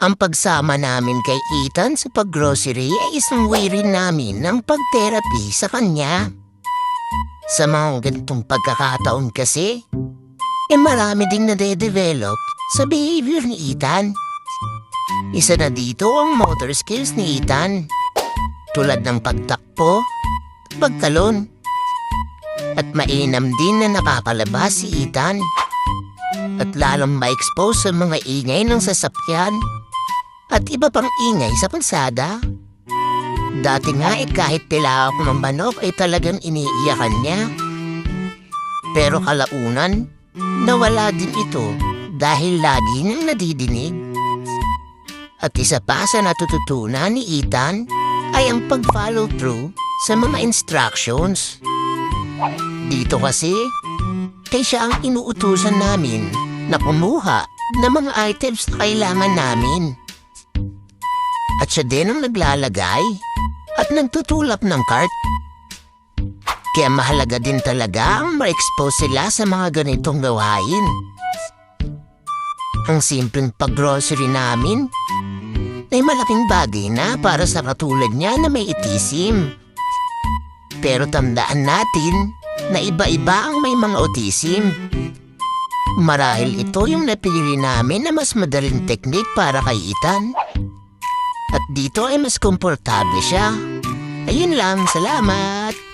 Ang pagsama namin kay Ethan sa paggrocery ay isang way rin namin ng pag-therapy sa kanya. Sa mga ganitong pagkakataon kasi, marami ding nade-develop sa behavior ni Ethan. Isa na dito ang motor skills ni Ethan, tulad ng pagtakpo, pagtalon. At mainam din na nakakalabas si Ethan at lalong ma-expose sa mga ingay ng sasakyan at iba pang ingay sa kalsada. Dati nga kahit tila ako ng manok ay talagang iniiyakan niya. Pero kalaunan, nawala din ito dahil lagi niyang nadidinig. At isa pa sa natututunan ni Ethan ay ang pag-follow through sa mga instructions. Dito kasi, kaya siya ang inuutusan namin na kumuha ng mga items na kailangan namin. At siya din ang naglalagay at nagtutulak ng cart. Kaya mahalaga din talaga ang ma-expose sila sa mga ganitong gawain. Ang simpleng pag-grocery namin ay malaking bagay na para sa katulad niya na may autism. Pero tandaan natin na iba-iba ang may mga autism. Marahil ito yung napili namin na mas madaling teknik para kay Ethan. At dito ay mas komportable siya. Ayun lang, salamat!